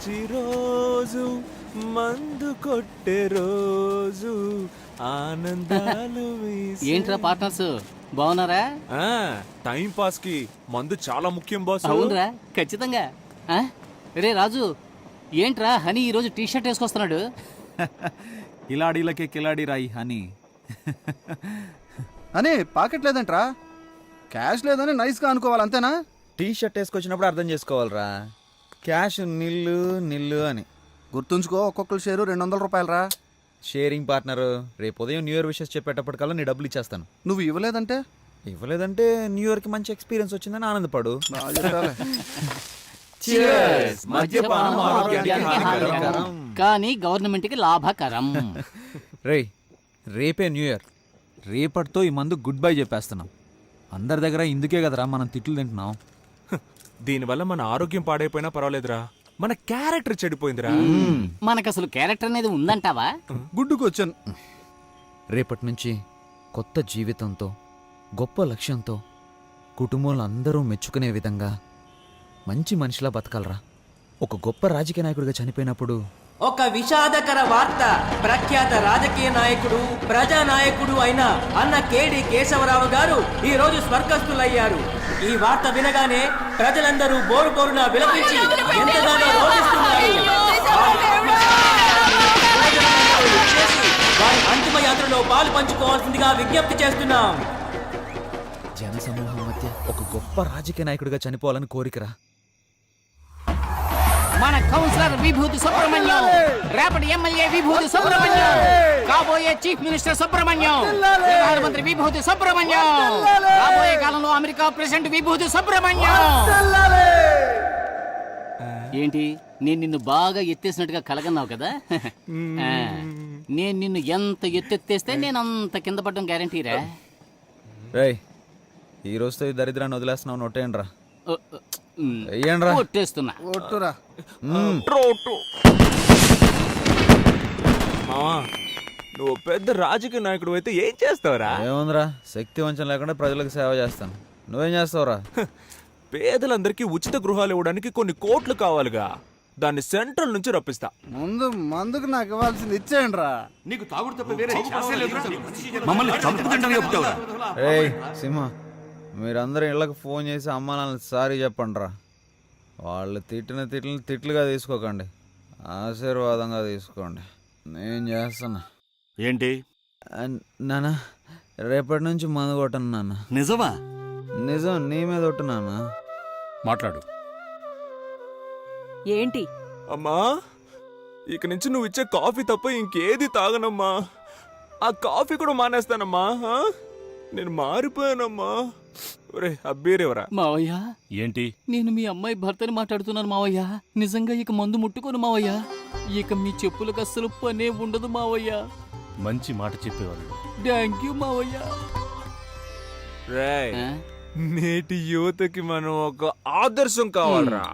మంచి రోజు మందు కొట్టే రోజు ఆనందాలు ఏంట్రా పార్ట్నర్స్ బాగున్నారా? టైం పాస్ కి మందు చాలా ముఖ్యం బాస్. అవునరా ఖచ్చితంగా. రే రాజు ఏంట్రా హనీ ఈరోజు టీ షర్ట్ వేసుకొస్తున్నాడు? కిలాడీలకే కిలాడీ రాయి హనీ. అని పాకెట్ లేదంట్రా, క్యాష్ లేదని నైస్గా అనుకోవాలి అంతేనా? టీ షర్ట్ వేసుకొచ్చినప్పుడు అర్థం చేసుకోవాలరా, క్యాష్ నిల్లు నిల్లు అని. గుర్తుంచుకో, ఒక్కొక్కరు షేరు 200 రూపాయలరా. Sharing partner. రేపు ఉదయం న్యూ ఇయర్ విషెస్ చెప్పేటప్పటికల్లా నీ డబ్బులు ఇచ్చేస్తాను. నువ్వు ఇవ్వలేదంటే న్యూ ఇయర్కి మంచి ఎక్స్పీరియన్స్ వచ్చిందని ఆనందపడు. మద్యపానం ఆరోగ్యానికి హానికరం. కానీ గవర్నమెంట్ కి లాభకరం. రేపే న్యూ ఇయర్. రేపటితో ఈ మందు గుడ్ బై చెప్పేస్తున్నాం. అందరి దగ్గర ఇందుకే కదరా మనం తిట్లు తింటున్నాం. దీనివల్ల మన ఆరోగ్యం పాడైపోయినా పర్వాలేదురా, మన క్యారెక్టర్ చెడిపోయిందిరా. మనకు అసలు క్యారెక్టర్ అనేది ఉందంటావా? గుడ్డుకు వచ్చాను. రేపటి నుంచి కొత్త జీవితంతో, గొప్ప లక్ష్యంతో, కుటుంబంలో అందరూ మెచ్చుకునే విధంగా మంచి మనిషిలా బతకాలరా. ఒక గొప్ప రాజకీయ నాయకుడిగా చనిపోయినప్పుడు ఒక విషాదకర వార్త. ప్రఖ్యాత రాజకీయ నాయకుడు, ప్రజానాయకుడు అయిన అన్న కేడి కేశవరావు గారు ఈ రోజు స్వర్గస్థులయ్యారు. ఈ వార్త వినగానే ప్రజలందరూ బోరు బోరున విలపించి ఎంతగానో రోధిస్తున్నారు. వారి అంతిమ యాత్రలో పాలు పంచుకోవాల్సిందిగా విజ్ఞప్తి చేస్తున్నాం. జనసమూహం మధ్య ఒక గొప్ప రాజకీయ నాయకుడిగా చనిపోవాలని కోరికరా. మన కౌన్సిలర్ విభూతి సుబ్రహ్మణ్యం, రేపటి ఎమ్మెల్యే విభూతి సుబ్రహ్మణ్యం, కాబోయే చీఫ్ మినిస్టర్ సుబ్రహ్మణ్యం, ప్రధానమంత్రి విభూతి సుబ్రహ్మణ్యం, రాబోయే కాలంలో అమెరికా ప్రెసిడెంట్ విభూతి సుబ్రహ్మణ్యం. ఏంటి నేను నిన్ను బాగా ఎత్తేసినట్టుగా కలగన్నావు కదా? నేను నిన్ను ఎంత ఎత్తెత్తేస్తే నేను అంత కింద పడ్డం గ్యారంటీరా. రేయ్, ఈ రోజుతో ఈ దరిద్రాన్ని వదిలేస్తున్నావు. నొట్టేయండిరా, వెయ్యండిరా. కొట్టేస్తున్నా. ఒట్టురా. మావా, నువ్వు పెద్ద రాజకీయ నాయకుడు అయితే ఏం చేస్తావురా? ఏముందిరా, శక్తి వంచన లేకుండా ప్రజలకు సేవ చేస్తాను. నువ్వేం చేస్తావురా? పేదలందరికీ ఉచిత గృహాలు ఇవ్వడానికి కొన్ని కోట్లు కావాలిగా, దాన్ని సెంట్రల్ నుంచి రప్పిస్తా. ముందు మందుకు నాకు ఇవ్వాల్సింది ఇచ్చేయండి రా. ఏయ్ సింహ, మీరందరూ ఇళ్ళకి ఫోన్ చేసి అమ్మ నాన్న సారీ చెప్పండి రా. వాళ్ళు తిట్టిన తిట్లుగా తీసుకోకండి, ఆశీర్వాదంగా తీసుకోండి. నేను చేస్తున్నా. ఏంటి నాన్న, రేపటి నుంచి మందు కొట్టను నాన్న. నిజమా? నిజం, నీ మీద ఒట్టు నాన్న. మాట్లాడు. ఏంటి? అమ్మా, ఇక నుంచి నువ్వు ఇచ్చే కాఫీ తప్ప ఇంకేది తాగనమ్మా. ఆ కాఫీ కూడా మానేస్తానమ్మా. నేను మారిపోయానమ్మా. అబ్బీరేవరా మావయ్య, ఏంటి? నేను మీ అమ్మాయి భర్తని మాట్లాడుతున్నాను మావయ్య. నిజంగా ఇక మందు ముట్టుకోను మావయ్య. ఇక మీ చెప్పులకు అస్సలు పనే ఉండదు మావయ్య. మంచి మాట చెప్పేవాళ్ళు. థ్యాంక్ యూ మావయ్య. రేయ్, నేటి యువతకి మనం ఒక ఆదర్శం కావాలరా.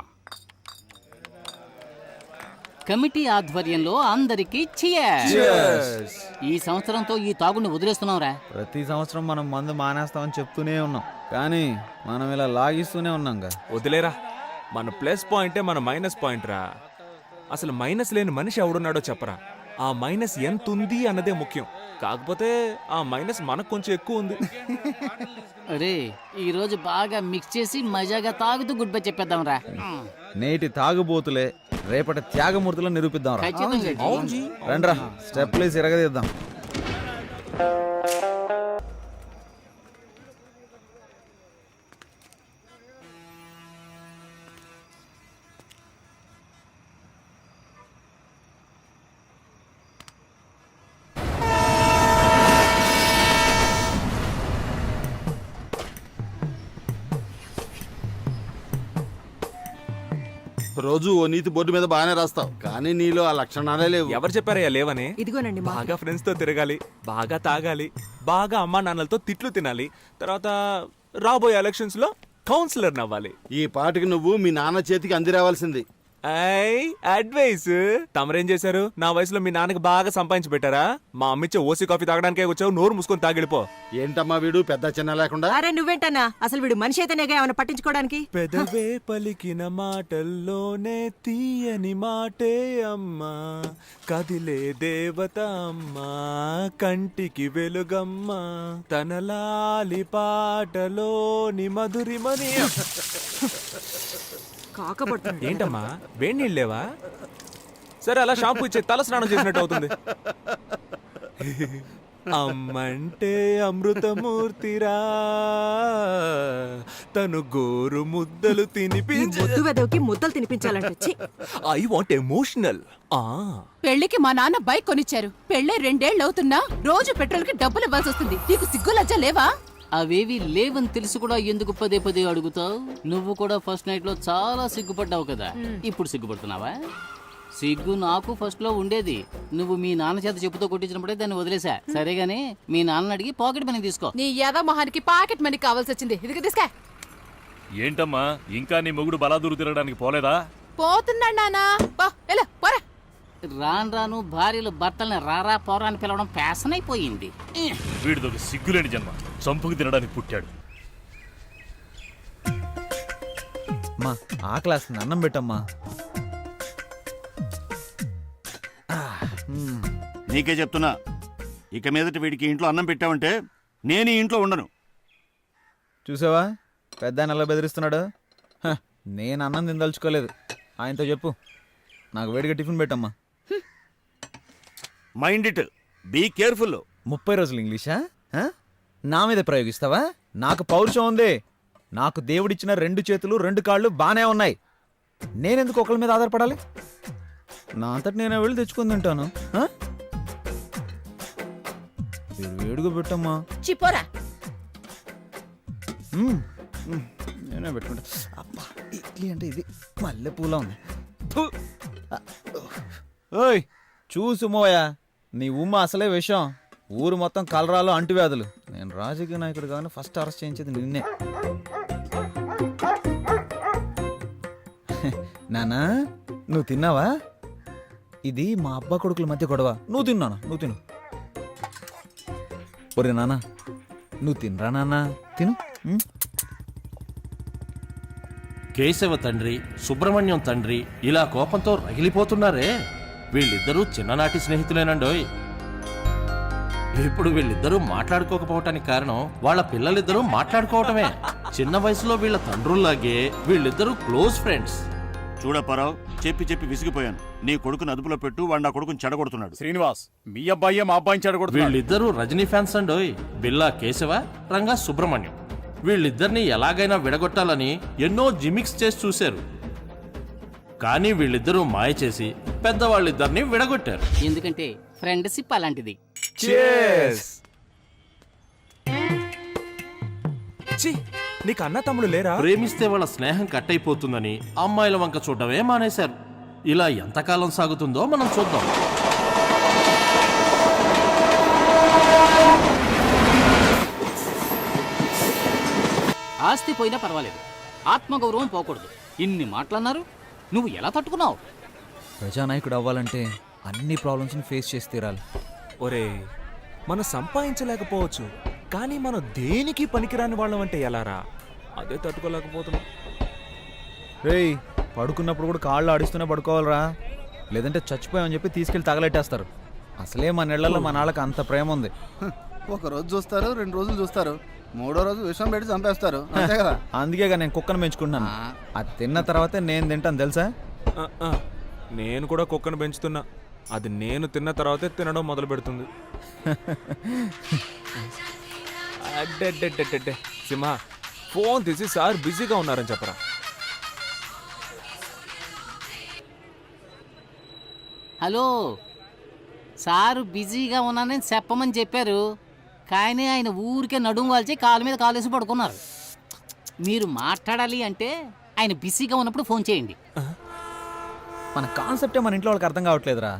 కమిటీ ఆధ్వర్యంలో అందరికీ cheers. ఈ సంవత్సరంతో ఈ తాగుని వదిలేస్తున్నాంరా. ప్రతి సంవత్సరం మనం మందు మానేస్తామని చెప్తూనే ఉన్నాం, కానీ మనం ఇలా లాగిస్తూనే ఉన్నాంగా. వదిలేరా, మన ప్లస్ పాయింటే మన మైనస్ పాయింట్ రా. అసలు మైనస్ లేని మనిషి ఎవడున్నాడో చెప్పరా. ఆ మైనస్ ఎంత ఉంది అన్నదే ముఖ్యం. కాకపోతే ఆ మైనస్ మనకు కొంచెం ఎక్కువ ఉంది. అరే, ఈ రోజు బాగా మిక్స్ చేసి మజాగా తాగుతూ గుడ్ బై చెప్పేద్దాం రా. నేటి తాగుబోతులే రేపటి త్యాగమూర్తులను నిరూపిద్దాం రా. రండ్రా, స్టెప్లేసి ఎరగదీద్దాం. రోజు ఓ నీతి బోర్డు మీద బాగానే రాస్తావు, కానీ నీలో ఆ లక్షణాలే లేవు. ఎవరు చెప్పారయ్యా లేవని? ఇదిగోనండి బాగా ఫ్రెండ్స్ తో తిరగాలి, బాగా తాగాలి, బాగా అమ్మా నాన్నలతో తిట్లు తినాలి, తర్వాత రాబోయే ఎలక్షన్స్ లో కౌన్సిలర్ నవ్వాలి. ఈ పాటికి నువ్వు మీ నాన్న చేతికి అందిరావాల్సింది. అడ్వైస్ తమరేం చేశారు? నా వయసులో మీ నాన్నకి బాగా సంపాదించి పెట్టారా? మా అమ్మిచ్చే ఓసీ కాఫీ తాగడానికే వచ్చావు, నోరు మూసుకొని తాగిడిపో. ఏంటమ్మా వీడు పెద్ద చిన్న లేకుండా? అరే నువ్వేంటన్నా, అసలు వీడు మనిషి అయితేనేగా ఏమైనా పట్టించుకోవడానికి? పెదవే పలికిన మాటల్లోనే తీయని మాటే అమ్మా, కదిలే దేవత అమ్మా, కంటికి వెలుగమ్మా, తనలాలి పాటలోని మధురిమని. కాకపడుతుంది. ఏంటమ్మా వేడి నీళ్ళు లేవా? సరే అలా షాంపూ ఇచ్చే తల స్నానం చేసినట్టు అవుతుంది. అమ్మంటే అమృతమూర్తిరా, తను గోరు ముద్దలు తినిపించ. ముద్దు వెదవికి ముద్దలు తినిపించాలంటే ఛీ. I want emotional. పెళ్లికి మా నాన్న బైక్ కొనిచ్చారు. పెళ్ళే 2 ఏళ్ళు అవుతున్నా రోజు పెట్రోల్ కి డబ్బులు ఇవ్వాల్సి వస్తుంది. నీకు సిగ్గు లజ్జ లేవా? అవేవి లేవని తెలిసి కూడా ఎందుకు పదే పదే అడుగుతావు? నువ్వు కూడా ఫస్ట్ నైట్ లో చాలా సిగ్గుపడ్డావు కదా, ఇప్పుడు సిగ్గుపడుతున్నావా? సిగ్గు నాకు ఫస్ట్ లో ఉండేది. నువ్వు మీ నాన్న చేత చెప్పుతో కొట్టించినప్పుడే దాన్ని వదిలేసా. సరేగాని మీ నాన్న అడిగి పాకెట్ మనీ తీసుకో. నీ యాద మొహానికి పాకెట్ మనీ కావాల్సి వచ్చింది. ఇదిగో తీసుకా. ఏంటమ్మా ఇంకా నీ మొగుడు బలాదూరు తిరగడానికి పోలేదా? పోతున్నాడు నానా. పోరా. రాను రాను భార్యలు భర్తల్ని రారా పోరా అని పిలవడం ఫ్యాషన్ అయిపోయింది. వీడిదొక సిగ్గులేని జన్మ, చంపుకు తినడానికి పుట్టాడు. అమ్మా ఆకలేస్తుంది, అన్నం పెట్టమ్మా. నీకే చెప్తున్నా, ఇక మీదట వీడికి ఇంట్లో అన్నం పెట్టావంటే నేను ఈ ఇంట్లో ఉండను. చూసావా పెద్ద ఆయన ఎలా బెదిరిస్తున్నాడు? హ, నేను అన్నం తినదలుచుకోలేదు. ఆయనతో చెప్పు నాకు వేడిగా టిఫిన్ పెట్టమ్మా. Mind it, be careful. 30 రోజులు ఇంగ్లీషా? హ? నా మీద ప్రయోగిస్తావా? నాకు పౌరుషం ఉంది. నాకు దేవుడిచ్చిన 2 చేతులు 2 కాళ్ళు బానే ఉన్నాయి. నేనెందుకు ఒకళ్ళ మీద ఆధారపడాలి? నా అంతటి నేను వెళ్ళి తెచ్చుకొని తింటాను. హ? వేడిగా పెట్టమ్మా. చిపోరా. నేనే పెట్టుకుంటా. అబ్బా ఇడ్లీ అంటే ఇది మల్లె పూల ఉంది. ఫు. ఓయ్ చూసు మోయా, నీ ఉమ్మ అసలే విషయం. ఊరు మొత్తం కలరాలు అంటువ్యాధులు. నేను రాజకీయ నాయకుడు కానీ ఫస్ట్ అరెస్ట్ చేయించేది నిన్నే. నానా నువ్వు తిన్నావా? ఇది మా అబ్బా కొడుకుల మధ్య గొడవ. నువ్వు తిన్నానా? నువ్వు తిను. ఒరే నానా నువ్వు తినరా నాన్నా, తిను. కేశవ తండ్రి, సుబ్రహ్మణ్యం తండ్రి ఇలా కోపంతో రగిలిపోతున్నారే. వీళ్ళిద్దరూ చిన్ననాటి స్నేహితులేనండోయ్. ఇప్పుడు వీళ్ళిద్దరూ మాట్లాడుకోకపోవటానికి కారణం వాళ్ళ పిల్లలిద్దరూ మాట్లాడుకోవటమే. చిన్న వయసులో వీళ్ళ తండ్రుల్లాగే వీళ్ళిద్దరూ క్లోజ్ ఫ్రెండ్స్. చూడప్పారావు, చెప్పి చెప్పి విసిగిపోయాను. నీ కొడుకుని అదుపులో పెట్టు, వాడు నా కొడుకుని చెడగొడుతున్నాడు. శ్రీనివాస్, మీ అబ్బాయి మా అబ్బాయిని చెడగొడుతున్నాడు. వీళ్ళిద్దరూ రజనీ ఫ్యాన్స్ అండోయ్. బిల్లా కేశవ, రంగా సుబ్రహ్మణ్యం. వీళ్ళిద్దరిని ఎలాగైనా విడగొట్టాలని ఎన్నో జిమిక్స్ చేసి చూశారు. కానీ వీళ్ళిద్దరూ మాయ చేసి పెద్దవాళ్ళిద్దరిని విడగొట్టారు. ఎందుకంటే ఫ్రెండ్షిప్ అలాంటిది. Cheers! ఛీ, నీకు అన్న తమ్ముడు లేరా? ప్రేమిస్తే వాళ్ళ స్నేహం కట్ అయిపోతుందని అమ్మాయిల వంక చూడటమే మానేశారు. ఇలా ఎంతకాలం సాగుతుందో మనం చూద్దాం. ఆస్తి పోయినా పర్వాలేదు, ఆత్మగౌరవం పోకూడదు. ఇన్ని మాటలన్నారు, నువ్వు ఎలా తట్టుకున్నావు? ప్రజానాయకుడు అవ్వాలంటే అన్ని ప్రాబ్లమ్స్ని ఫేస్ చేసి తీరాలి. ఒరే మనం సంపాదించలేకపోవచ్చు, కానీ మనం దేనికి పనికిరాని వాళ్ళం అంటే ఎలారా? అదే తట్టుకోలేకపోతున్నాం. రేయ్ పడుకున్నప్పుడు కూడా కాళ్ళు ఆడిస్తూనే పడుకోవాలరా, లేదంటే చచ్చిపోయామని చెప్పి తీసుకెళ్ళి తగలెట్టేస్తారు. అసలే మన ఇళ్లలో మన వాళ్ళకి అంత ప్రేమ ఉంది. ఒక రోజు చూస్తారు, 2 రోజులు చూస్తారు, 3వ రోజు విషం పెట్టి చంపేస్తారు, అంతే కదా. అందుకేగా నేను కుక్కను పెంచుకుంటున్నాను. అది తిన్న తర్వాతే నేను తింటాను తెలుసా. నేను కూడా కుక్కను పెంచుతున్నా. అది నేను తిన్న తర్వాతే తినడం మొదలు పెడుతుంది. అడ్డెడ్డెడ్డెడ్డెడ్డె. సింహ ఫోన్ తీసి సార్ బిజీగా ఉన్నారని చెప్పరా. హలో సారు బిజీగా ఉన్నానని చెప్పమని చెప్పారు, కానీ ఆయన ఊరికే నడుము వాల్చి కాలు మీద కాలేసి పడుకున్నారు. మీరు మాట్లాడాలి అంటే ఆయన బిజీగా ఉన్నప్పుడు ఫోన్ చేయండి. మన కాన్సెప్టే మన ఇంట్లో వాళ్ళకి అర్థం కావట్లేదురా.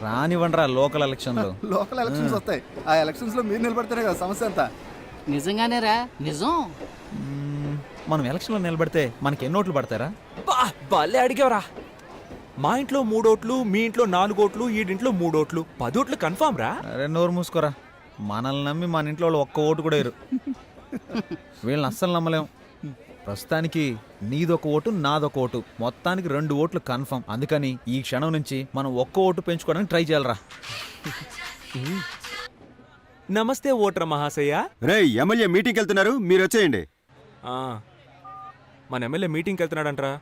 రానివ్వండిరా లోకల్ ఎలక్షన్లు. లోకల్ ఎలక్షన్స్ వస్తాయి, ఆ ఎలక్షన్స్ లో మీరు నిలబడితేనే కదా సమస్య అంతా. నిజంగానేరా, నిజం. మనం ఎలక్షన్లో నిలబడితే మనకి ఎన్ని ఓట్లు పడతారా? భలే అడిగావరా. మా ఇంట్లో 3 ఓట్లు, మీ ఇంట్లో 4 ఓట్లు, ఈడింట్లో 3 ఓట్లు, 10 ఓట్లు కన్ఫామ్ రా. అరే నోరు మూసుకోరా, మనల్ని నమ్మి మన ఇంట్లో వాళ్ళు ఒక్క ఓటు కూడా వేరు. వీళ్ళని అస్సలు నమ్మలేం. ప్రస్తుతానికి నీదొక ఓటు, నాదొక ఓటు, మొత్తానికి 2 ఓట్లు కన్ఫర్మ్. అందుకని ఈ క్షణం నుంచి మనం ఒక్క ఓటు పెంచుకోవడానికి ట్రై చేయాలరా. నమస్తే ఓటర్ మహాశయ. రే ఎమ్మెల్యే మీటింగ్కి వెళ్తున్నారు, మీరు వచ్చేయండి. ఆ, మన ఎమ్మెల్యే మీటింగ్కి వెళ్తున్నాడంట్రా.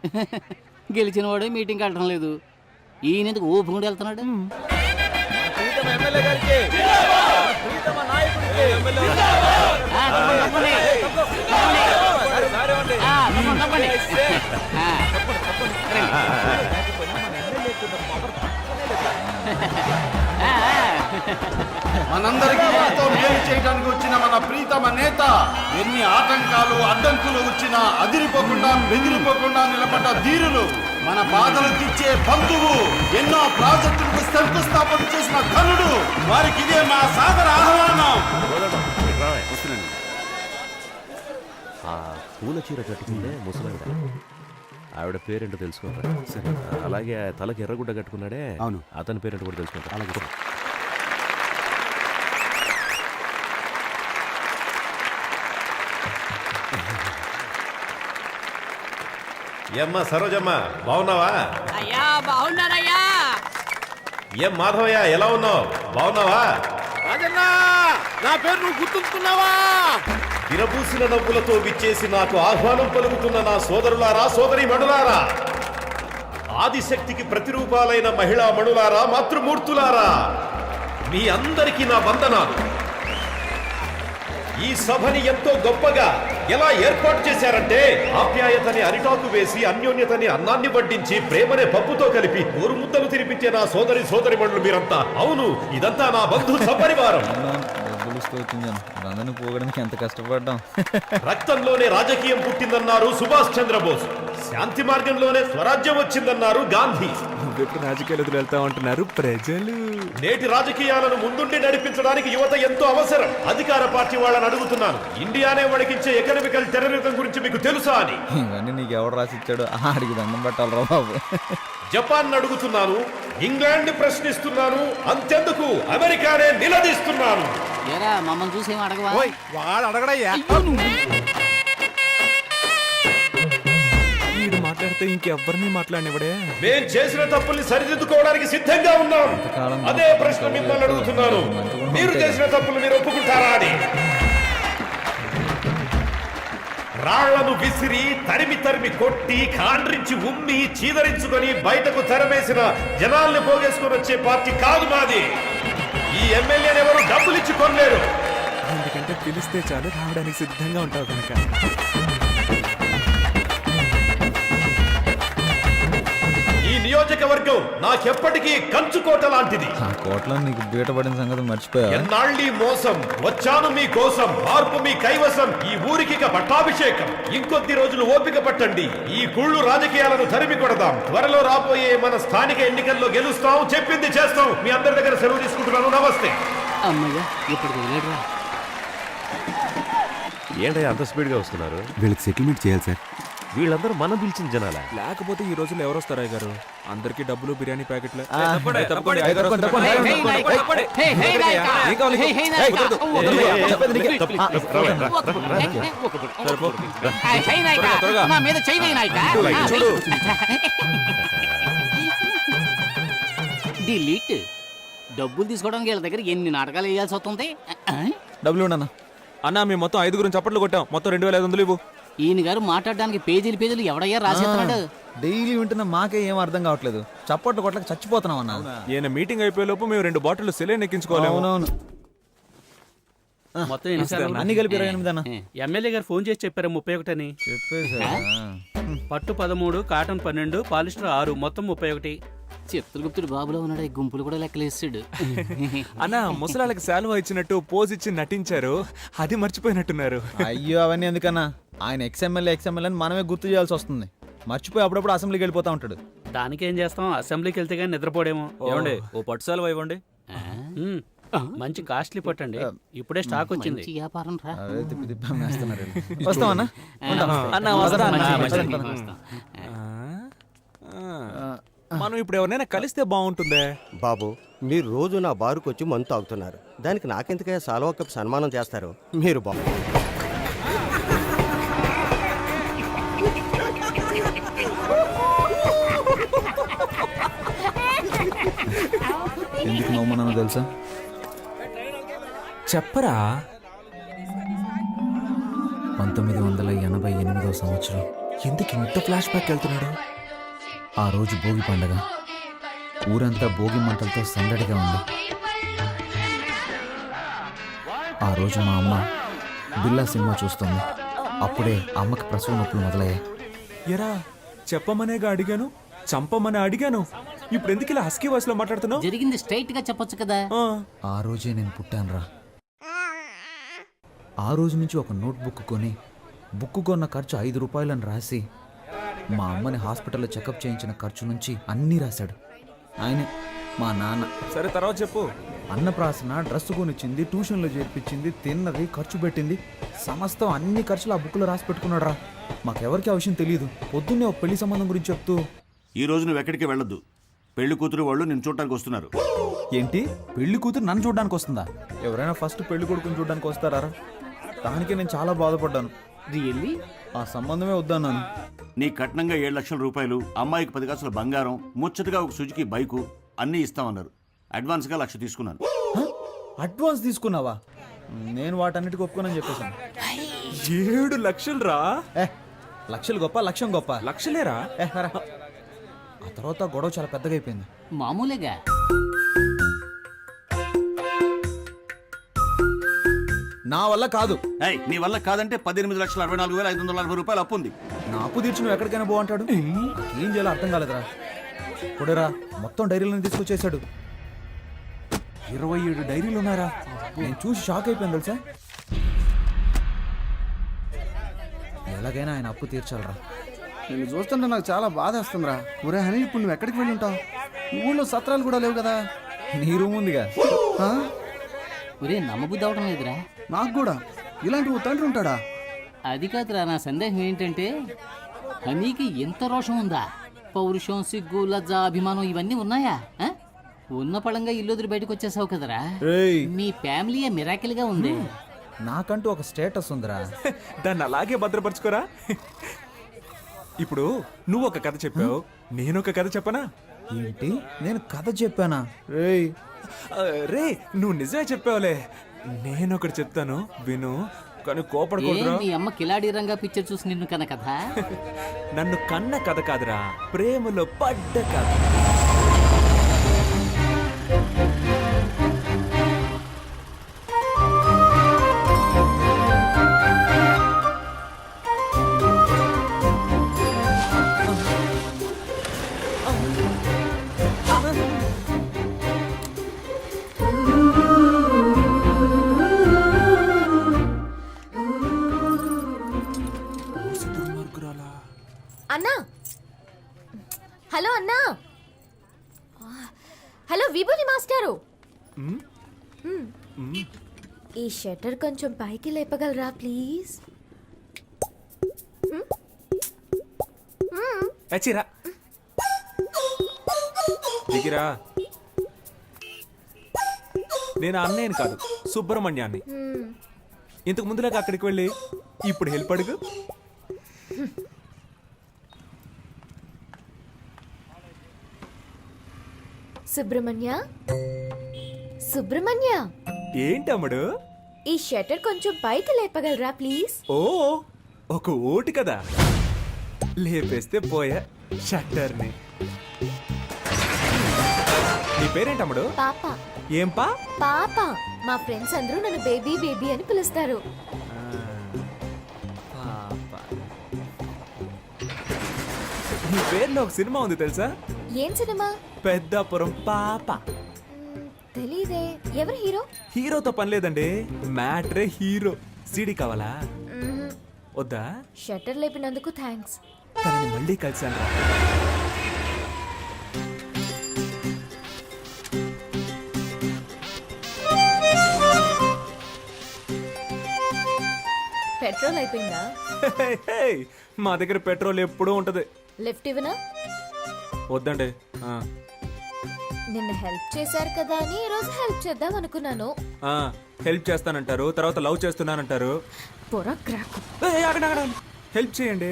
గెలిచిన వాడు మీటింగ్కి వెళ్ళడం లేదు, ఈయన ఎందుకు ఊపుకుంటూ వెళ్తున్నాడు. ఆ, తప్పండి, తప్పండి. ఆ, తప్పండి, తప్పండి. ఆ, మనందరికీ ఎంతో మేలు చేయడానికి వచ్చిన మన ప్రీతమ నేత ఎన్ని ఆటంకాలు అడ్డంకులు వచ్చినా అదిరిపోకుండా బెదిరిపోకుండా నిలబడ్డ ధీరులు, మన బాధలు తీర్చే బంధువు, ఎన్నో ప్రాజెక్టులకు శంకుస్థాపన చేసిన ఘనుడు, వారికి ఇదే మా సాదర ఆహ్వానం. ఆ పూల చీర కట్టుకుంటే ముసలావిడ, ఆవిడ పేరేంటో తెలుసుకోరా. సరే, అలాగే తలకి ఎర్రగుడ్డ కట్టుకున్నాడే, అవును, అతని పేరేంటో కూడా తెలుసుకుంటా. అలాగే ఏమ్మా సరోజమ్మ, బాగున్నావా? అయ్యా బాగున్నారయ్యా. ఏం మాధవయ్య, ఎలా ఉన్నావు? బాగున్నావా? నా పేరు నువ్వు గుర్తుంచుకున్నావా? విరబూసిన నవ్వులతో విచ్చేసి నాకు ఆహ్వానం పలుకుతున్న నా సోదరులారా, సోదరి మణులారా, ఆదిశక్తికి ప్రతిరూపాలైన మహిళా మణులారా, మాతృమూర్తులారా, మీ అందరికీ నా వందనాలు. ఈ సభని ఎంతో గొప్పగా ఎలా ఏర్పాటు చేశారంటే, ఆప్యాయతని అరిటాకు వేసి, అన్యోన్యతని అన్నాన్ని వడ్డించి, ప్రేమనే పప్పుతో కలిపి ఊరు ముద్దలు తినిపించే నా సోదరి మండలు మీరంతా. అవును, ఇదంతా నా బంధు సపరివారం. అందరిని పోగడానికి ఎంత కష్టపడ్డాం. రక్తంలోనే రాజకీయం పుట్టిందన్నారు సుభాష్ చంద్రబోస్, శాంతి మార్గంలోనే స్వరాజ్యం వచ్చిందన్నారు గాంధీ. నువ్వెప్పుడు రాజకీయాలు వెళ్తా ఉంటున్నారు ప్రజలు. నేటి రాజకీయాలను ముందుండి నడిపించడానికి యువత ఎంతో అవసరం. అధికార పార్టీ వాళ్ళని అడుగుతున్నాను, ఇండియానే వణికించే ఎకనామికల్ టెర్రరిజం గురించి మీకు తెలుసా అని. ఇవన్నీ నీకు ఎవడు రాసిచ్చాడు? అడిగి దండం పెట్టాలరా బాబు. జపాన్ అడుగుతున్నాను, ఇంగ్లాండ్ ప్రశ్నిస్తున్నాను, అంతెందుకు అమెరికానే నిలదీస్తున్నాను. ఏరా మమ్మల్ని చూసేమో అడగవా? వాడు అడగడయ్యా. వీడు మాట్లాడితే ఇంకెవ్వరిని మాట్లాడినవడే. మేం చేసిన తప్పుల్ని సరిదిద్దుకోవడానికి సిద్ధంగా ఉన్నాం. అదే ప్రశ్న మిమ్మల్ని అడుగుతున్నాను, మీరు చేసిన తప్పులు మీరు ఒప్పుకుంటారా అని. రాళ్లను విసిరి తరిమి తరిమి కొట్టి కాండ్రించి ఉమ్మి చీదరించుకొని బయటకు తెరమేసిన జనాల్ని పోగేసుకొని వచ్చే పార్టీ కాదు మాది. ఈ ఎమ్మెల్యేని ఎవరు డబ్బులు ఇచ్చి కొనలేరు. ఎందుకంటే పిలిస్తే చాలు రావడానికి సిద్ధంగా ఉంటావు కనుక. ఈ నియోజకవర్గం నాకెప్పటికీ కంచుకోట లాంటిది. ఆ కోట్లో నీకు బీటపడిన సంగతి మర్చిపోయా. ఎన్నాళ్ళీ మోసం, వచ్చాను మీ కోసం, మార్పు మీ కైవసం, ఈ ఊరికి పట్టాభిషేకం. ఇంకొద్ది రోజులు ఓపిక పట్టండి, ఈ కుళ్ళు రాజకీయాలను తరిమి కొడదాం. త్వరలో రాబోయే మన స్థానిక ఎన్నికల్లో గెలుస్తాం, చెప్పింది చేస్తాం. మీ అందరి దగ్గర సెలవు తీసుకుంటున్నాను. నమస్తే. అమ్మయ్య, ఇప్పుడు వదిలేడురా. ఏంటయ్యా అంత స్పీడ్గా వస్తున్నారు? వీళ్ళకి సెటిల్మెంట్ చేయాలి సార్. వీళ్ళందరూ మనం పిలిచిన జనాలా? లేకపోతే ఈ రోజుల్లో ఎవరు వస్తారా గారు? అందరికి డబ్బులు బిర్యానీ ప్యాకెట్లు. హే, హే నాయకా! హే, హే నాయకా! హే నాయకా! నా మీద చెయ్యి వేయి నాయకా! డిలీట్. డబ్బులు తీసుకోవడానికి వీళ్ళ దగ్గర ఎన్ని నాటకాలు వేయాల్సి వస్తుంది. డబ్బులు ఉండన్నా. అన్నా మేము మొత్తం 5 చప్పట్లు కొట్టాం. మొత్తం 2500 ఇవ్వు. ఈయన గారు మాట్లాడడానికి పేజీలు ఎవడయ్యా రాసేస్తున్నాడు? డైలీ వింటున్న మాకే ఏం అర్థం కావట్లేదు. చప్పట్లు కొట్లకి చచ్చిపోతున్నాం అన్న. ఈయన మీటింగ్ అయిపోయే లోపు మేము 2 బాటిల్ సెలైన్ ఎక్కించుకోలేము. అవునవును. మొత్తం ఎన్ని సార్లు? అన్ని కలిపి 28 అన్న. ఎమ్మెల్యే గారు ఫోన్ చేసి చెప్పారు 31 అని. చెప్పేసా? పట్టు 13, కాటన్ 12, పాలిస్టర్ 6, మొత్తం 31. చిత్రగుప్తుడు బాబులో ఉన్నాడు, ఈ గుంపులు కూడా లెక్కలేస్తాడు. అన్న ముసలాళ్ళకి శాలువా ఇచ్చినట్టు పోజ్ ఇచ్చి నటించారు, అది మర్చిపోయినట్టున్నారు. అయ్యో అవన్నీ ఎందుకన్నా? ఆయన ఎక్స్ఎమ్మెల్యే అని మనమే గుర్తు చేయాల్సి వస్తుంది. మర్చిపోయి అప్పుడప్పుడు అసెంబ్లీకి వెళ్ళిపోతా ఉంటాడు. దానికేం చేస్తాం, అసెంబ్లీకి వెళ్తే కానీ నిద్రపోడేమో. ఏమండి ఓ పట్టు శాలువా ఇవ్వండి. మంచి కాస్ట్లీ పట్టండి, ఇప్పుడే స్టాక్ వచ్చింది. మంచి వ్యాపారం రా. అవే తిప్పి తిప్పి అమ్మేస్తున్నారు. వస్తామన్నా? అన్న వస్తా అన్న. మంచిది. ఆ, మనం ఇప్పుడు ఎవరినైనా కలిస్తే బాగుంటుందే. బాబు మీరు రోజు నా బారుకు వచ్చి మందు తాగుతున్నారు, దానికి నాకెందుకయ్యా సాల్వా కప్ సన్మానం చేస్తారు మీరు బాబు. ఎందుకు నవ్వుమన్నానో తెలుసా? చెప్పరా. 1988వ సంవత్సరం. ఎందుకు ఇంత ఫ్లాష్ బ్యాక్ వెళ్తున్నాడు? ఆ రోజు భోగి పండగ. ఊరంతా భోగి మంటలతో సందడిగా ఉంది. ఆ రోజు మా అమ్మ బిల్లా సినిమా చూస్తుంది. అప్పుడే అమ్మకి ప్రసవ నొప్పులు మొదలయ్యాయి. ఎరా చెప్పమనేగా అడిగాను, చంపమని అడిగాను. ఇప్పుడు ఎందుకు ఇలా హస్కీ వాయిస్ లో మాట్లాడుతున్నావు? జరిగింది స్ట్రైట్ గా చెప్పొచ్చు కదా. ఆ రోజే నేను పుట్టానురా. ఆ రోజు నుంచి ఒక నోట్బుక్ కొని బుక్ కొన్న ఖర్చు 5 రూపాయలని రాసి మా అమ్మని హాస్పిటల్లో చెకప్ చేయించిన ఖర్చు నుంచి అన్నీ రాశాడు ఆయనే, మా నాన్న. సరే తర్వాత చెప్పు. అన్నప్రాసన, డ్రెస్ కొనిచ్చింది, ట్యూషన్లో చేర్పించింది, తిన్నది, ఖర్చు పెట్టింది, సమస్తం అన్ని ఖర్చులు ఆ బుక్లో రాసి పెట్టుకున్నాడు రా. మాకెవరికి ఆ విషయం తెలియదు. పొద్దున్నే ఒక పెళ్లి సంబంధం గురించి చెప్తూ, ఈ రోజు నువ్వు ఎక్కడికి వెళ్ళొద్దు, పెళ్లి కూతురు వాళ్ళు నిన్ను చూడటానికి వస్తున్నారు. ఏంటి పెళ్లి కూతురు నన్ను చూడడానికి వస్తుందా? ఎవరైనా ఫస్ట్ పెళ్లి కొడుకుని చూడడానికి వస్తారా? దానికి నేను చాలా బాధపడ్డాను. రియల్లీ? ఆ సంబంధమే వద్దన్నాను. నీ కట్నంగా 7 లక్షల రూపాయలు, అమ్మాయికి 10 కాసుల బంగారం, ముచ్చటగా ఒక సుజుకి బైకు అన్నీ ఇస్తామన్నారు. అడ్వాన్స్గా 1,00,000 తీసుకున్నాను. అడ్వాన్స్ తీసుకున్నావా? నేను వాటన్నిటికి ఒప్పుకోనని చెప్పేశాను. 7 లక్షలు రా. లక్షలు గొప్ప, లక్ష్యం గొప్ప. లక్షలేరా? ఆ తర్వాత గొడవ చాలా పెద్దగా అయిపోయింది. మామూలుగా నా వల్ల కాదు. నీ వల్ల కాదంటే 18,64,540 రూపాయలు అప్పు ఉంది. నా అప్పు తీర్చి నువ్వు ఎక్కడికైనా పో అంటాడు. ఏం చేయాలో అర్థం కాలేదురా. కొడేరా మొత్తం డైరీలను తీసుకొచ్చేసాడు. 27 డైరీలు ఉన్నారా? నేను చూసి షాక్ అయిపోయింది తెలుసా. ఎలాగైనా ఆయన అప్పు తీర్చాలరా. నేను చూస్తుంటే నాకు చాలా బాధ వస్తుందిరా. ఒరే హనీ, ఇప్పుడు నువ్వు ఎక్కడికి వెళ్ళి ఉంటావు? ఊళ్ళో సత్రాలు కూడా లేవు కదా. నీ రూమ్ ఉందిగా. ఒరే నమ్మబుద్ధి అవడం లేదురా. నాకు కూడా ఇలాంటి ఓ తండ్రి ఉంటాడా? అది కాదురా, నా సందేహం ఏంటంటే హనీకి ఎంత రోషం ఉందా? పౌరుషం, సిగ్గు, లజ్జ, అభిమానం ఇవన్నీ ఉన్నాయా? ఉన్న పళంగా ఇల్లు వదిలి బయటకు వచ్చేసావు కదరా. మీ ఫ్యామిలీ మిరాకిల్ గా ఉంది. నాకంటూ ఒక స్టేటస్ ఉందిరా. దాన్ని అలాగే భద్రపరచుకోరా. ఇప్పుడు నువ్వు ఒక కథ చెప్పావు, నేను ఒక కథ చెప్పనా? ఏంటి, నేను కథ చెప్పానా? రే నువ్వు నిజమే చెప్పావులే. నేను ఒకటి చెప్తాను విను, కానీ కోపడకూడదురా. మీ అమ్మ కిలాడి రంగా పిక్చర్ చూసి నిన్ను కన్న కథ. నన్ను కన్న కథ కాదురా, ప్రేమలో పడ్డ కథ. అన్నా, హలో అన్నా. హలో విభూతి మాస్టారు, ఈ షట్టర్ కొంచెం పైకి లేపగలరా ప్లీజ్? అచ్చిరా దిగిరా. నేను అన్నయ్యని కాదు, సుబ్రహ్మణ్యాన్ని. ఇంతకు ముందులాగా అక్కడికి వెళ్ళి ఇప్పుడు హెల్ప్ అడుగు. సుబ్రహ్మణ్య, సుబ్రహ్మణ్య, ఏంటమ్ముడు? ఈ షట్టర్ కొంచెం పైకి లేపగలరా ప్లీజ్? ఓ ఒక ఓటు కదా, లేపేస్తే పోయా షట్టర్ని. నీ పేరేంటమ్ముడు? పాప. ఏం పా? పాప. మా ఫ్రెండ్స్ అందరూ నన్ను బేబీ బేబీ అని పిలుస్తారు. నీ పేరులో ఒక సినిమా ఉంది తెలుసా? ఏం సినిమా? పెద్దాపురం పాప. తెలీదే. ఎవరు హీరో? హీరోతో పని లేదండి, మ్యాట్రే హీరో. సీడీ కావాలా? వద్దా? షట్టర్ లేపినందుకు థ్యాంక్స్. తనని మళ్ళీ కలిసాను. పెట్రోల్ అయిపోయిందా? మా దగ్గర పెట్రోల్ ఎప్పుడూ ఉంటది. లిఫ్ట్ ఇవ్వనా? వద్దండి. నిన్న హెల్ప్ చేశారు కదా అని ఈ రోజు హెల్ప్ చేద్దాం అనుకున్నాను. హెల్ప్ చేస్తానంటారు, తర్వాత లవ్ చేస్తున్నానంటారు. పొర క్రాక్. హెల్ప్ చేయండి.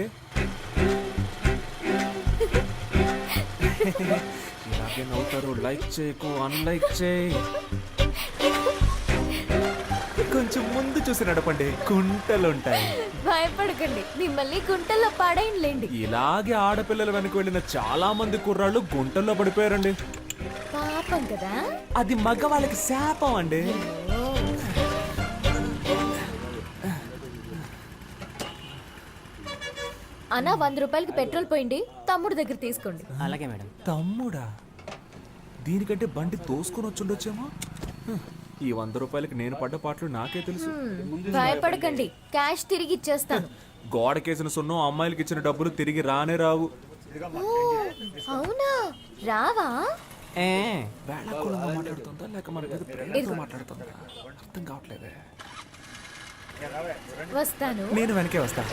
ఇలాగే నవ్వుతారు. లైక్ చేయకు, అన్లైక్ చేయి. కొంచెం ముందు చూసి నడపండి, గుంటలుంటాయి. భయపడకండి, మిమ్మల్ని గుంటల్లో పాడైనలేండి. ఇలాగే ఆడపిల్లల వెనక వెళ్ళిన చాలా మంది కుర్రాళ్ళు గుంటల్లో పడిపోయారండి. పాపం కదా. అది మగవాళ్ళకి శాపం అండి. అన్న 100 రూపాయలకి పెట్రోల్ పోయింది, తమ్ముడు దగ్గర తీసుకోండి. అలాగే మేడం. తమ్ముడా? దీనికంటే బండి తోసుకొని వచ్చుండొచ్చేమో. ఈ 100 రూపాయలకి నేను పడ్డ పాటలు నాకే తెలుసు. భయపడకండి, క్యాష్ తిరిగి ఇచ్చేస్తాను. గోడకేసిన సున్నం అమ్మాయిలకి ఇచ్చిన డబ్బులు తిరిగి రానే రావు. ఓ, అవునా? రావా? వేళాకుళంగా మాట్లాడుతుందా లేక మన మీద ప్రేమతో మాట్లాడుతుందా అర్థం కావట్లేదే. వస్తాను. నేను వెనకే వస్తా.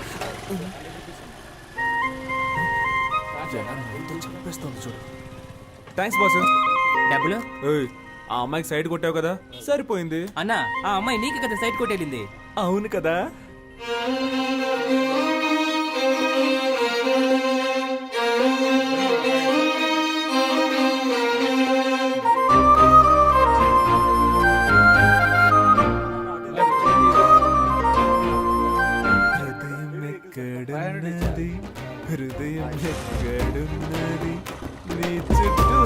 ఎలా నవ్వుతో చంపేస్తుంది చూడు. Thanks boss. డబ్బులు ఆ అమ్మాయికి సైడ్ కొట్టావు కదా, సరిపోయింది. అన్నా, ఆ అమ్మాయి నీకు కదా సైడ్ కొట్టేళ్ళింది. అవును కదా. హృదయం ఎక్కడున్నది, నీ చుట్టూ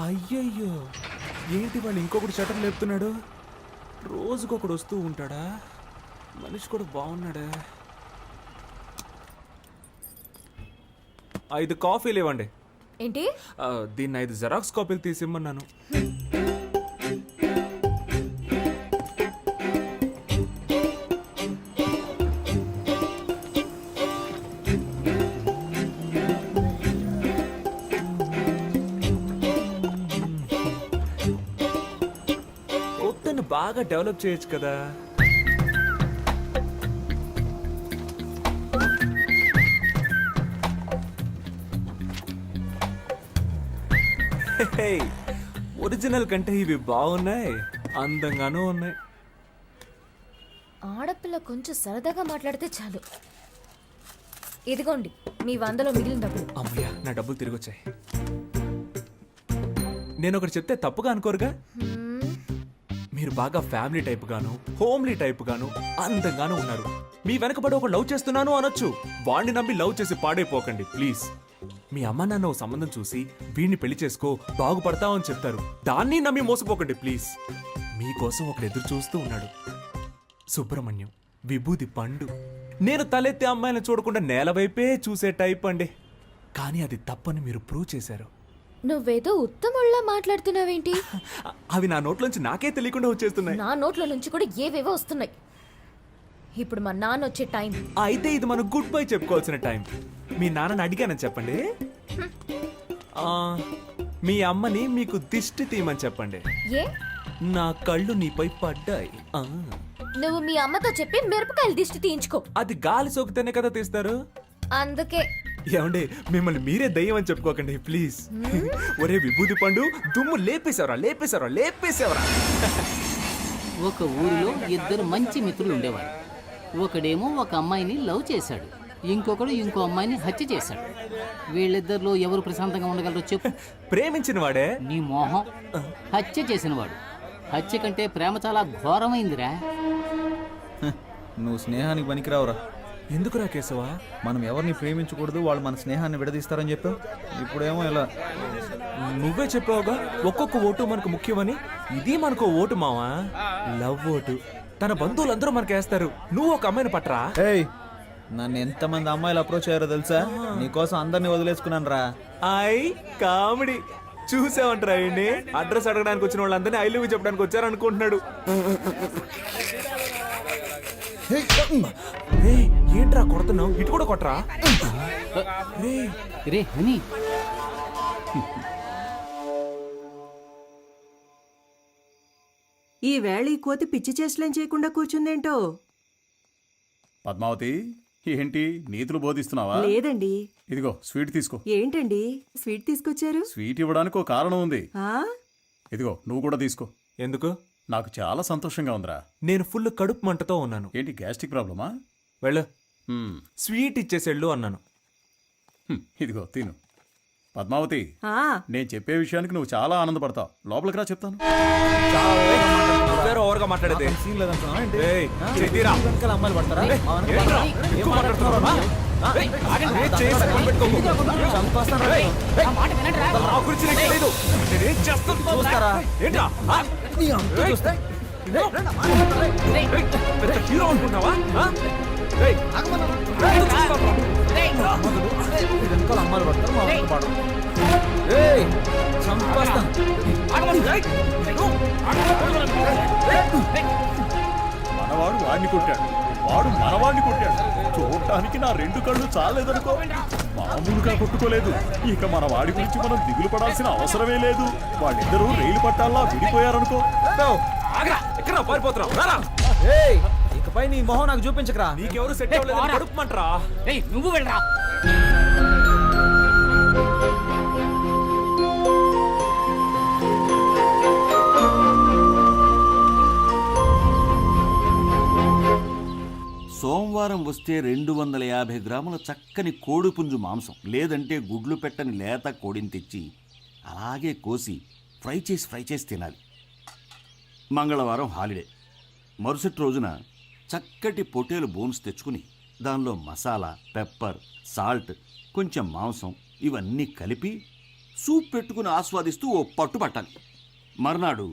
అయ్యయ్యో, ఏంటి వాళ్ళు ఇంకొకటి షటర్ లేపుతున్నాడు? రోజుకొకడు వస్తూ ఉంటాడా? మనిషి కూడా బాగున్నాడా? 5 కాఫీలు ఇవ్వండి. ఏంటి? దీన్ని 5 జెరాక్స్ కాపీలు తీసిమ్మన్నాను. కొత్తను బాగా డెవలప్ చేయొచ్చు కదా. ఒరిజినల్ కంటే ఇవి బాగున్నాయి, అందంగానూ ఉన్నాయి. ఆడపిల్ల కొంచెం సరదాగా మాట్లాడితే చాలు. ఇదిగోండి మీ 100లో మిగిలిన డబ్బులు. అమ్మయ్యా, నా డబ్బులు తిరిగి వచ్చాయి. నేను ఒకటి చెప్తే తప్పుగా అనుకోరుగా? మీరు బాగా ఫ్యామిలీ టైప్ గాను, హోమ్లీ టైప్ గాను, అందంగానూ ఉన్నారు. మీ వెనకబడి ఒక లవ్ చేస్తున్నాను అనొచ్చు. వాణ్ణి నమ్మి లవ్ చేసి పాడైపోకండి ప్లీజ్. మీ అమ్మ నాన్న ఓ సంబంధం చూసి వీడిని పెళ్లి చేసుకో బాగుపడతావని చెప్తారు. దాన్ని నమ్మి మోసపోకండి ప్లీజ్. మీకోసం ఒకడు ఎదురు చూస్తూ ఉన్నాడు. సుబ్రహ్మణ్యం, విభూది పండు. నేను తలెత్తే అమ్మాయిని చూడకుండా నేల వైపే చూసే టైప్ అండి. కానీ అది తప్పని మీరు ప్రూవ్ చేశారు. నువ్వేదో ఉత్తముళ్ళ మాట్లాడుతున్నావేంటి? అవి నా నోట్లోంచి నాకే తెలియకుండా వచ్చేస్తున్నాయి. నా నోట్ల నుంచి కూడా ఏవేవో వస్తున్నాయి. ఇప్పుడు మా నాన్న వచ్చే టైం. అయితే ఇది మనం గుడ్ బై చెప్పుకోవాల్సిన టైం. మీ నాన్నని అడిగానని చెప్పండి. మీ అమ్మని మీకు దిష్టి తీయమని చెప్పండి. ఏ? నా కళ్ళు నీపై పడ్డాయి. నువ్వు మీ అమ్మతో చెప్పి మిరపకాయలు దిష్టి తీయించుకో. అది గాలి సోకితేనే కదా తీస్తారు. అందుకే ఏమండి, మిమ్మల్ని మీరే దయ్యం అని చెప్పుకోకండి ప్లీజ్. ఒరే విభూది పండు, దుమ్ము లేపేశావరా లేపేశావరా లేపేశావరా. ఒక ఊరిలో 2 మంచి మిత్రులు ఉండేవారు. ఒకడేమో ఒక అమ్మాయిని లవ్ చేశాడు, ఇంకొకడు ఇంకో అమ్మాయిని హత్య చేశాడు. వీళ్ళిద్దరిలో ఎవరు ప్రశాంతంగా ఉండగలరో చెప్పు. ప్రేమించిన వాడే. నీ మోహం. హత్య చేసినవాడు. హత్య కంటే ప్రేమ చాలా ఘోరమైందిరా. నువ్వు స్నేహానికి పనికిరావురా. ఎందుకురా కేశవా? మనం ఎవరిని ప్రేమించకూడదు, వాళ్ళు మన స్నేహాన్ని విడదీస్తారని చెప్పావు. ఇప్పుడేమో ఇలా. నువ్వే చెప్పావుగా ఒక్కొక్క ఓటు మనకు ముఖ్యమని. ఇది మనకు ఓటు మావా, లవ్ ఓటు. తన బంధువులందరూ మనకేస్తారు. నువ్వు ఒక అమ్మాయిని పట్టరా. ఏయ్, నన్ను ఎంతమంది అమ్మాయిలు అప్రోచ్ అయ్యారో తెలుసా? నీకోసం అందరినీ వదిలేసుకున్నాను రా. కామెడీ చూసావంటరా. అడ్రస్ అడగడానికి వచ్చిన వాళ్ళందరినీ ఐ లవ్ యూ చెప్పడానికి వచ్చారు అనుకుంటున్నాడు. ఏంట్రా కొడుతున్నావు? ఇటు కూడా కొట్టరా. రే హనీ, ఈ వేళ ఈ కోతి పిచ్చి చేష్టలేం చేయకుండా కూర్చుందేంటో. పద్మావతి, ఏంటి నీతులు బోధిస్తున్నావా? లేదండి. ఇదిగో స్వీట్ తీసుకో. ఏంటండి స్వీట్ తీసుకొచ్చారు? స్వీట్ ఇవ్వడానికి ఒక కారణం ఉంది. ఆ? ఇదిగో నువ్వు కూడా తీసుకో. ఎందుకు? నాకు చాలా సంతోషంగా ఉందిరా. నేను ఫుల్ కడుపు మంటతో ఉన్నాను. ఏంటి గ్యాస్ట్రిక్ ప్రాబ్లమా? వెళ్ళు, హ్మ్, స్వీట్ ఇచ్చేసేళ్ళు అన్నాను. ఇదిగో తిను. పద్మావతి, ఆ, నేను చెప్పే విషయానికి నువ్వు చాలా ఆనందపడతావు. లోపలికి రా చెప్తాను. ఓవర్గా మాట్లాడేది ఏయ్, చెయ్యిరా. అమ్మాయిలు పడతారా? ఏంట్రా? ఎక్కువ మాట్లాడుతున్నావా? ఏయ్, ఏయ్, చేయి సగం పెట్టుకోకు. ఏయ్, ఆ మాట వినండిరా. నా గురించి నీకు తెలీదు. నేనేం చేస్తాను చూస్తారా? ఏంట్రా? ఆ? ఏయ్, ఏయ్, పెద్ద హీరో అనుకున్నావా? ఆ? ఏయ్, రేయ్. అమ్మాయిలు పడతారు, మా వాళ్ళు పడరు. ఏయ్, చంపేస్తా. మనవాడు వాడిని కొట్టాడు, వాడు మనవాడిని కొట్టాడు. చూడటానికి నా రెండు కళ్ళు చాలేదనుకో. మామూలుగా కొట్టుకోలేదు. ఇక మన వాడి గురించి మనం దిగులు పడాల్సిన అవసరమే లేదు. వాళ్ళిద్దరూ రైలు పట్టాల్లా విడిపోయారనుకో. ఆగ్రా, ఎక్కడ పారిపోతున్నావు? రారా. ఏయ్, ఇకపై నీ మొహం నాకు చూపించకరా. నీకెవరు సెట్ అవ్వలేదు, కడుపుమంటరా. రేయ్, నువ్వు వెళ్ళరా. సోమవారం వస్తే 250 గ్రాముల చక్కని కోడిపుంజు మాంసం, లేదంటే గుడ్లు పెట్టని లేత కోడిని తెచ్చి అలాగే కోసి ఫ్రై చేసి తినాలి. మంగళవారం హాలిడే. మరుసటి రోజున చక్కటి పొటేలు బోన్స్ తెచ్చుకుని దానిలో మసాలా, పెప్పర్, సాల్ట్, కొంచెం మాంసం ఇవన్నీ కలిపి సూప్ పెట్టుకుని ఆస్వాదిస్తూ ఓ పట్టు పట్టాలి. మర్నాడు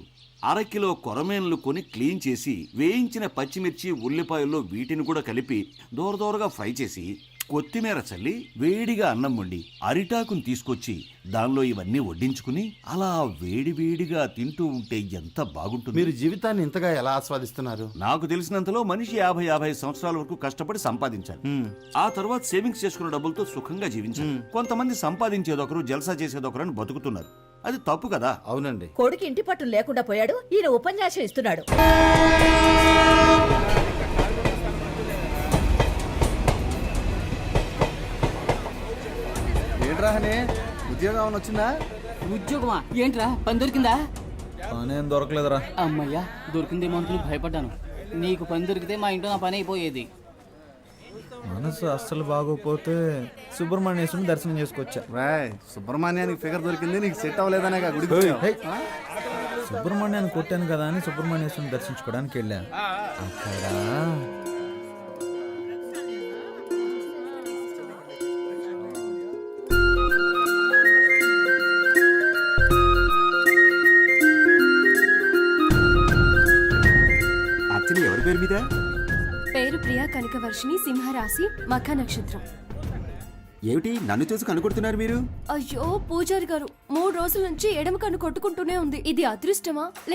అరకిలో కొరమేన్లు కొని క్లీన్ చేసి వేయించిన పచ్చిమిర్చి, ఉల్లిపాయల్లో వీటిని కూడా కలిపి దూరదూరగా ఫ్రై చేసి కొత్తిమీర చల్లి వేడిగా అన్నం వండి అరిటాకుని తీసుకొచ్చి దానిలో ఇవన్నీ వడ్డించుకుని అలా వేడివేడిగా తింటూ ఉంటే ఎంత బాగుంటుంది. మీరు జీవితాన్ని ఇంతగా ఎలా ఆస్వాదిస్తున్నారు? నాకు తెలిసినంతలో మనిషి 50-55 సంవత్సరాల వరకు కష్టపడి సంపాదించాలి. ఆ తర్వాత సేవింగ్స్ చేసుకున్న డబ్బులతో సుఖంగా జీవించాలి. కొంతమంది సంపాదించేదొకరు, జల్సా చేసేదొకరు అని బతుకుతున్నారు. అది తప్పు కదా? అవునండి. కొడుకు ఇంటి పట్టు లేకుండా పోయాడు, ఈయన ఉపన్యాసం ఇస్తున్నాడు. ఏంట్రా హనీ, ఉద్యోగం ఏమైనా వచ్చిందా? ఉద్యోగమా? ఏంట్రా, పని దొరికిందా? పనేం దొరకలేదురా. అమ్మయ్యా, దొరికిందేమో అనుకుని భయపడ్డాను. నీకు పని దొరికితే మా ఇంట్లో నా పని అయిపోయేది. మనసు అస్సలు బాగోపోతే సుబ్రహ్మణ్యేశ్వరుని దర్శనం చేసుకొచ్చా. రాయ్, సుబ్రహ్మణ్యానికి ఫిగర్ దొరికింది, నీకు సెట్ అవ్వలేదనే గుడికి ఏయ్, సుబ్రహ్మణ్యాన్ని కొట్టాను కదా అని సుబ్రహ్మణ్యేశ్వరుని దర్శించుకోవడానికి వెళ్ళా. అక్కడ అచ్చని ఎవరి పేరు మీద? పేరు ప్రియా కనకవర్షిణి, సింహరాశి, మఖ నక్షత్రం. ఏమిటి నన్ను చూసి కనుకొడుతున్నారు మీరు? అయ్యో పూజారి గారు, 3 రోజుల నుంచి ఎడమ కన్ను కొట్టుకుంటూనే ఉంది. ఇది అదృష్టమా లేక